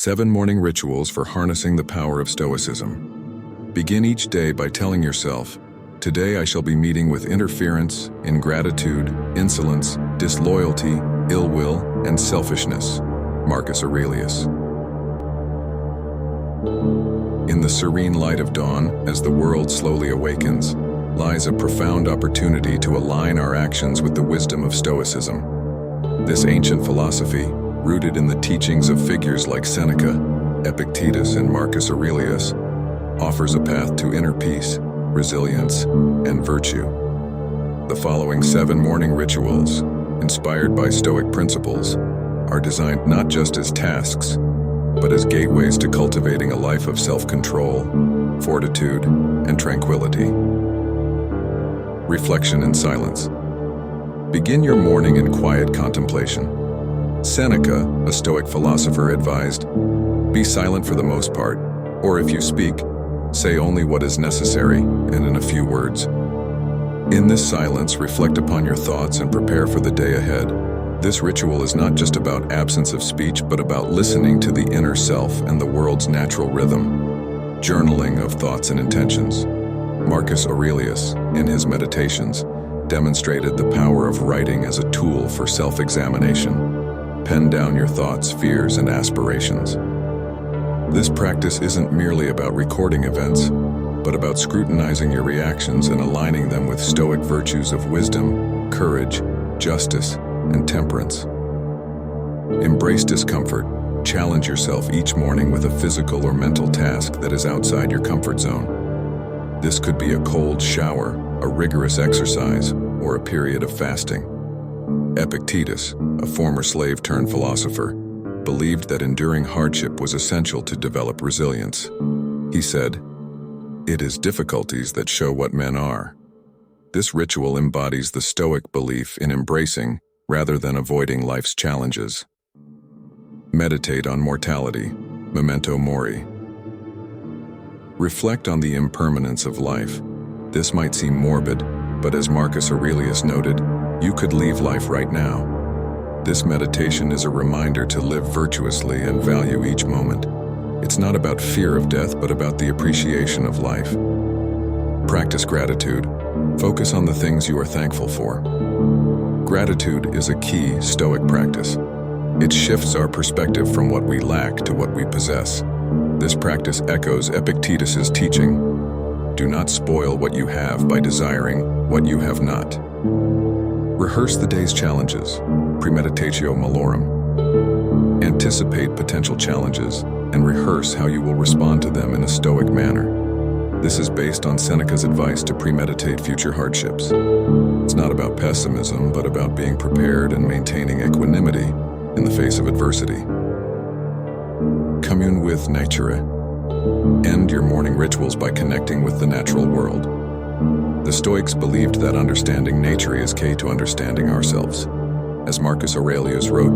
7 morning rituals for harnessing the power of Stoicism. Begin each day by telling yourself, "Today I shall be meeting with interference, ingratitude, insolence, disloyalty, ill will, and selfishness." Marcus Aurelius. In the serene light of dawn, as the world slowly awakens, lies a profound opportunity to align our actions with the wisdom of Stoicism. This ancient philosophy, rooted in the teachings of figures like Seneca, Epictetus, and Marcus Aurelius, offers a path to inner peace, resilience, and virtue. The following 7 morning rituals, inspired by Stoic principles, are designed not just as tasks, but as gateways to cultivating a life of self-control, fortitude, and tranquility. Reflection and silence. Begin your morning in quiet contemplation. Seneca, a Stoic philosopher, advised, "Be silent for the most part, or if you speak, say only what is necessary and in a few words." In this silence, reflect upon your thoughts and prepare for the day ahead. This ritual is not just about absence of speech, but about listening to the inner self and the world's natural rhythm. Journaling of thoughts and intentions. Marcus Aurelius, in his Meditations, demonstrated the power of writing as a tool for self-examination. Pen down your thoughts, fears, and aspirations. This practice isn't merely about recording events, but about scrutinizing your reactions and aligning them with Stoic virtues of wisdom, courage, justice, and temperance. Embrace discomfort. Challenge yourself each morning with a physical or mental task that is outside your comfort zone. This could be a cold shower, a rigorous exercise, or a period of fasting. Epictetus, a former slave-turned-philosopher, believed that enduring hardship was essential to develop resilience. He said, "It is difficulties that show what men are." This ritual embodies the Stoic belief in embracing rather than avoiding life's challenges. Meditate on mortality, memento mori. Reflect on the impermanence of life. This might seem morbid, but as Marcus Aurelius noted, you could leave life right now. This meditation is a reminder to live virtuously and value each moment. It's not about fear of death, but about the appreciation of life. Practice gratitude. Focus on the things you are thankful for. Gratitude is a key Stoic practice. It shifts our perspective from what we lack to what we possess. This practice echoes Epictetus's teaching, "Do not spoil what you have by desiring what you have not." Rehearse the day's challenges, premeditatio malorum. Anticipate potential challenges and rehearse how you will respond to them in a Stoic manner. This is based on Seneca's advice to premeditate future hardships. It's not about pessimism, but about being prepared and maintaining equanimity in the face of adversity. Commune with nature. End your morning rituals by connecting with the natural world. The Stoics believed that understanding nature is key to understanding ourselves. As Marcus Aurelius wrote,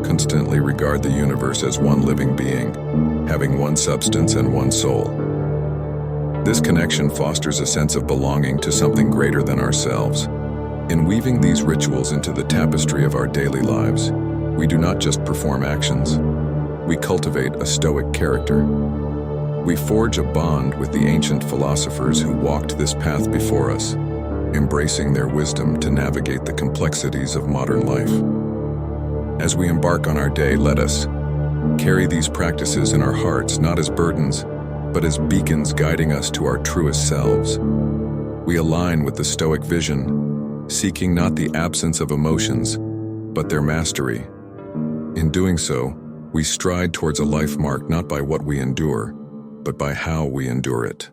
"Constantly regard the universe as one living being, having one substance and one soul." This connection fosters a sense of belonging to something greater than ourselves. In weaving these rituals into the tapestry of our daily lives, we do not just perform actions, we cultivate a Stoic character. We forge a bond with the ancient philosophers who walked this path before us, embracing their wisdom to navigate the complexities of modern life. As we embark on our day, let us carry these practices in our hearts, not as burdens, but as beacons guiding us to our truest selves. We align with the Stoic vision, seeking not the absence of emotions, but their mastery. In doing so, we stride towards a life marked not by what we endure, but by how we endure it.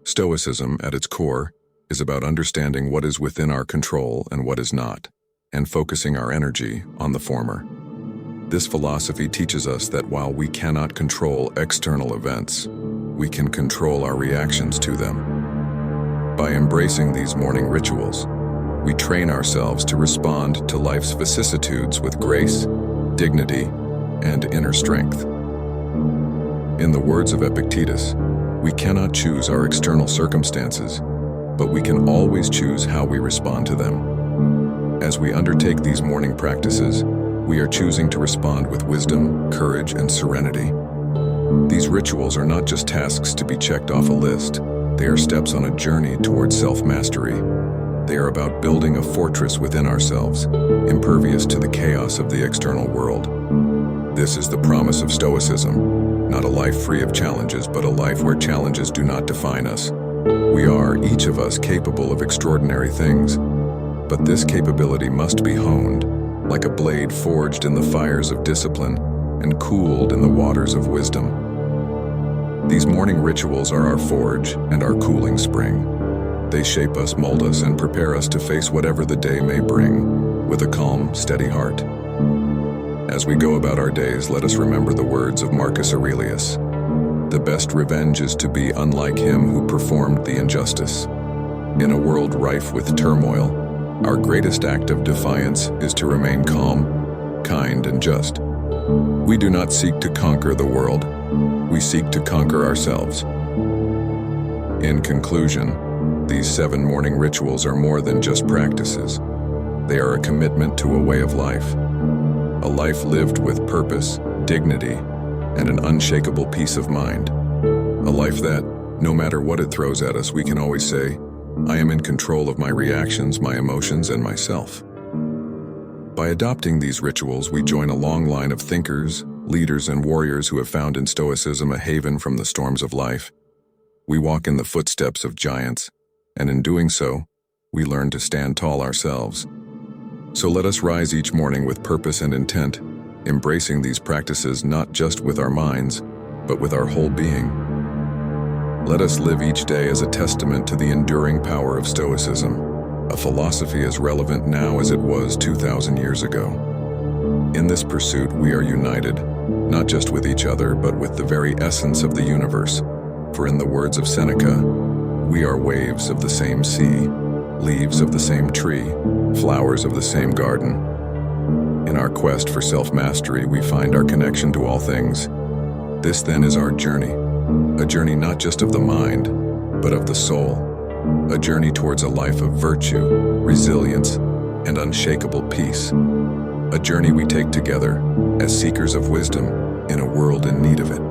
Stoicism, at its core, is about understanding what is within our control and what is not, and focusing our energy on the former. This philosophy teaches us that while we cannot control external events, we can control our reactions to them. By embracing these morning rituals, we train ourselves to respond to life's vicissitudes with grace, dignity, and inner strength. In the words of Epictetus, we cannot choose our external circumstances, but we can always choose how we respond to them. As we undertake these morning practices, we are choosing to respond with wisdom, courage, and serenity. These rituals are not just tasks to be checked off a list. They are steps on a journey towards self-mastery. They are about building a fortress within ourselves, impervious to the chaos of the external world. This is the promise of Stoicism, not a life free of challenges, but a life where challenges do not define us. We are, each of us, capable of extraordinary things, but this capability must be honed, like a blade forged in the fires of discipline and cooled in the waters of wisdom. These morning rituals are our forge and our cooling spring. They shape us, mold us, and prepare us to face whatever the day may bring, with a calm, steady heart. As we go about our days, let us remember the words of Marcus Aurelius. The best revenge is to be unlike him who performed the injustice. In a world rife with turmoil, our greatest act of defiance is to remain calm, kind, and just. We do not seek to conquer the world. We seek to conquer ourselves. In conclusion, these 7 morning rituals are more than just practices. They are a commitment to a way of life. A life lived with purpose, dignity, and an unshakable peace of mind. A life that, no matter what it throws at us, we can always say, I am in control of my reactions, my emotions, and myself. By adopting these rituals, we join a long line of thinkers, leaders, and warriors who have found in Stoicism a haven from the storms of life. We walk in the footsteps of giants, and in doing so, we learn to stand tall ourselves. So let us rise each morning with purpose and intent, embracing these practices not just with our minds, but with our whole being. Let us live each day as a testament to the enduring power of Stoicism, a philosophy as relevant now as it was 2,000 years ago. In this pursuit, we are united, not just with each other, but with the very essence of the universe. For in the words of Seneca, we are waves of the same sea, leaves of the same tree, flowers of the same garden. In our quest for self-mastery, we find our connection to all things. This then is our journey, a journey not just of the mind, but of the soul, a journey towards a life of virtue, resilience, and unshakable peace, a journey we take together as seekers of wisdom in a world in need of it.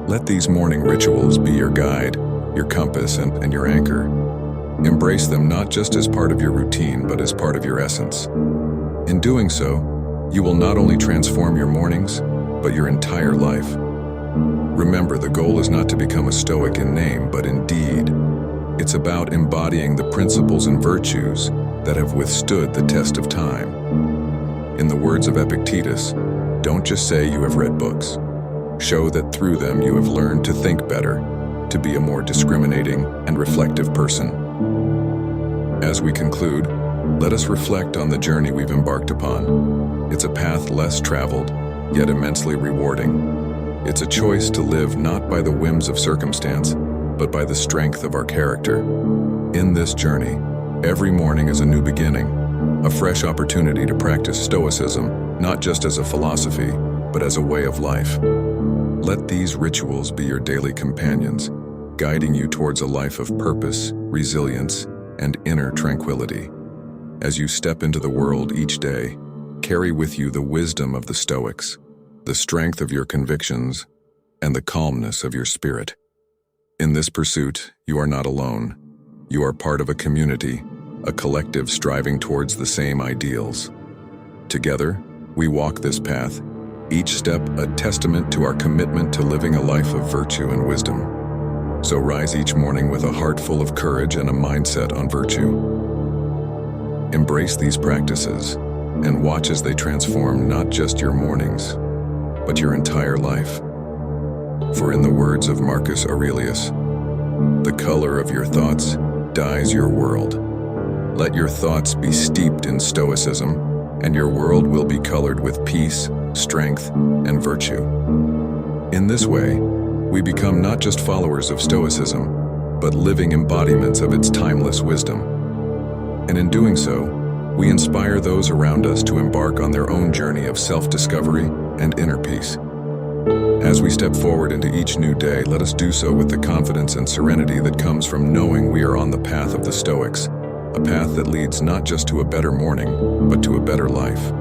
Let these morning rituals be your guide, your compass, and your anchor. Embrace them not just as part of your routine, but as part of your essence. In doing so, you will not only transform your mornings, but your entire life. Remember, the goal is not to become a Stoic in name, but in deed. It's about embodying the principles and virtues that have withstood the test of time. In the words of Epictetus, don't just say you have read books. Show that through them you have learned to think better, to be a more discriminating and reflective person. As we conclude, let us reflect on the journey we've embarked upon. It's a path less traveled, yet immensely rewarding. It's a choice to live not by the whims of circumstance, but by the strength of our character. In this journey, every morning is a new beginning, a fresh opportunity to practice Stoicism, not just as a philosophy, but as a way of life. Let these rituals be your daily companions, guiding you towards a life of purpose, resilience, and inner tranquility. As you step into the world each day, carry with you the wisdom of the Stoics, the strength of your convictions, and the calmness of your spirit. In this pursuit, you are not alone. You are part of a community, a collective striving towards the same ideals. Together, we walk this path, each step a testament to our commitment to living a life of virtue and wisdom. So rise each morning with a heart full of courage and a mindset on virtue. Embrace these practices and watch as they transform not just your mornings, but your entire life. For in the words of Marcus Aurelius, the color of your thoughts dyes your world. Let your thoughts be steeped in Stoicism, and your world will be colored with peace, strength, and virtue. In this way, we become not just followers of Stoicism, but living embodiments of its timeless wisdom. And in doing so, we inspire those around us to embark on their own journey of self-discovery and inner peace. As we step forward into each new day, let us do so with the confidence and serenity that comes from knowing we are on the path of the Stoics, a path that leads not just to a better morning, but to a better life.